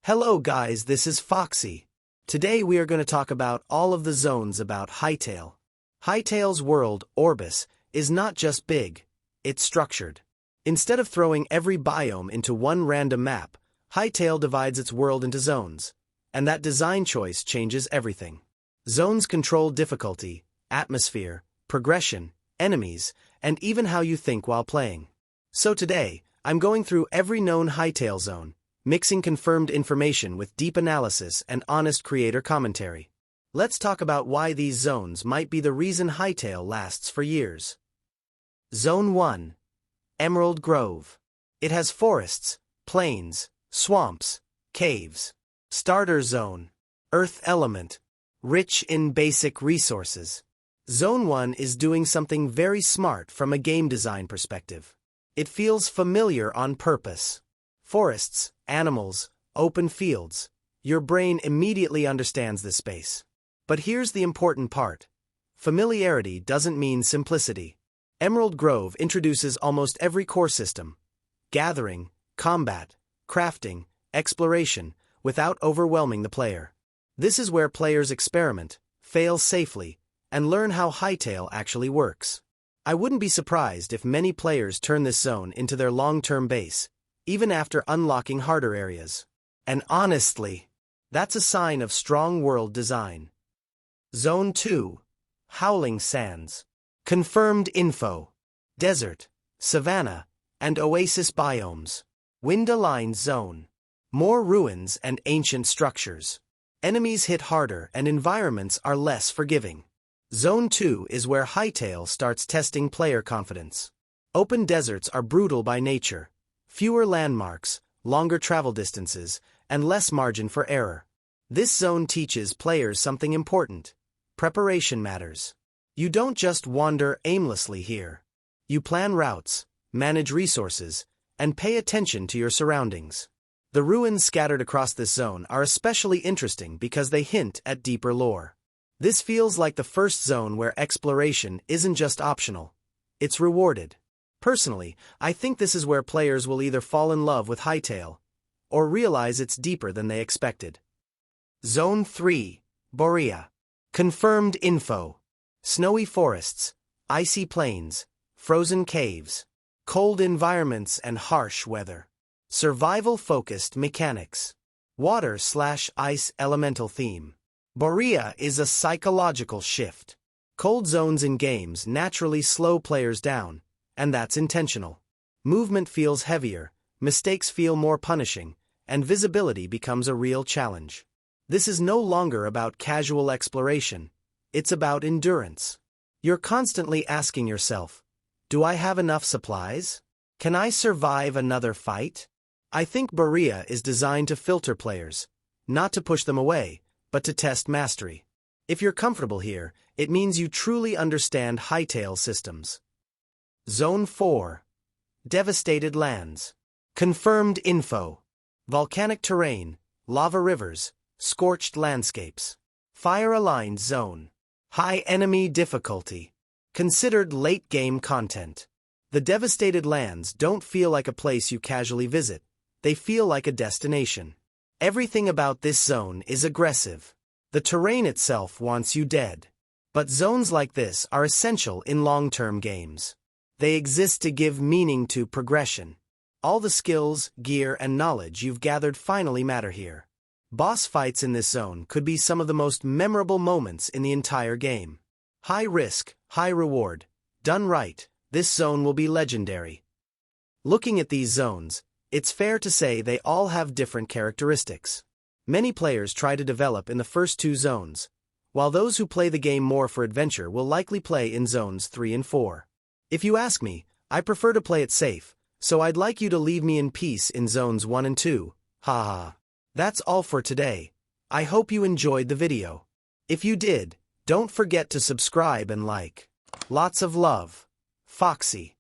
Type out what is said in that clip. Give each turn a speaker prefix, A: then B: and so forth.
A: Hello guys, this is Foxy. Today we are going to talk about all of the zones about Hytale. Hytale's world, Orbis, is not just big, it's structured. Instead of throwing every biome into one random map, Hytale divides its world into zones, and that design choice changes everything. Zones control difficulty, atmosphere, progression, enemies, and even how you think while playing. So today, I'm going through every known Hytale zone, mixing confirmed information with deep analysis and honest creator commentary. Let's talk about why these zones might be the reason Hytale lasts for years. Zone 1. Emerald Grove. It has forests, plains, swamps, caves. Starter Zone. Earth Element. Rich in basic resources. Zone 1 is doing something very smart from a game design perspective. It feels familiar on purpose. Forests, animals, open fields. Your brain immediately understands this space. But here's the important part. Familiarity doesn't mean simplicity. Emerald Grove introduces almost every core system. Gathering, combat, crafting, exploration, without overwhelming the player. This is where players experiment, fail safely, and learn how Hytale actually works. I wouldn't be surprised if many players turn this zone into their long-term base, even after unlocking harder areas. And honestly, that's a sign of strong world design. Zone 2. Howling Sands. Confirmed info. Desert, savanna, and oasis biomes. Wind-aligned zone. More ruins and ancient structures. Enemies hit harder and environments are less forgiving. Zone 2 is where Hytale starts testing player confidence. Open deserts are brutal by nature. Fewer landmarks, longer travel distances, and less margin for error. This zone teaches players something important. Preparation matters. You don't just wander aimlessly here. You plan routes, manage resources, and pay attention to your surroundings. The ruins scattered across this zone are especially interesting because they hint at deeper lore. This feels like the first zone where exploration isn't just optional, it's rewarded. Personally, I think this is where players will either fall in love with Hytale, or realize it's deeper than they expected. Zone 3. Borea. Confirmed info. Snowy forests, icy plains, frozen caves, cold environments and harsh weather. Survival-focused mechanics. Water/ice elemental theme. Borea is a psychological shift. Cold zones in games naturally slow players down, and that's intentional. Movement feels heavier, mistakes feel more punishing, and visibility becomes a real challenge. This is no longer about casual exploration, it's about endurance. You're constantly asking yourself, do I have enough supplies? Can I survive another fight? I think Borea is designed to filter players, not to push them away, but to test mastery. If you're comfortable here, it means you truly understand Hytale systems. Zone 4. Devastated lands. Confirmed info. Volcanic terrain, lava rivers, scorched landscapes. Fire-aligned zone. High enemy difficulty. Considered late-game content. The devastated lands don't feel like a place you casually visit, they feel like a destination. Everything about this zone is aggressive. The terrain itself wants you dead. But zones like this are essential in long-term games. They exist to give meaning to progression. All the skills, gear, and knowledge you've gathered finally matter here. Boss fights in this zone could be some of the most memorable moments in the entire game. High risk, high reward. Done right, this zone will be legendary. Looking at these zones, it's fair to say they all have different characteristics. Many players try to develop in the first two zones, while those who play the game more for adventure will likely play in zones 3 and 4. If you ask me, I prefer to play it safe, so I'd like you to leave me in peace in zones 1 and 2, haha. That's all for today. I hope you enjoyed the video. If you did, don't forget to subscribe and like. Lots of love. Foxy.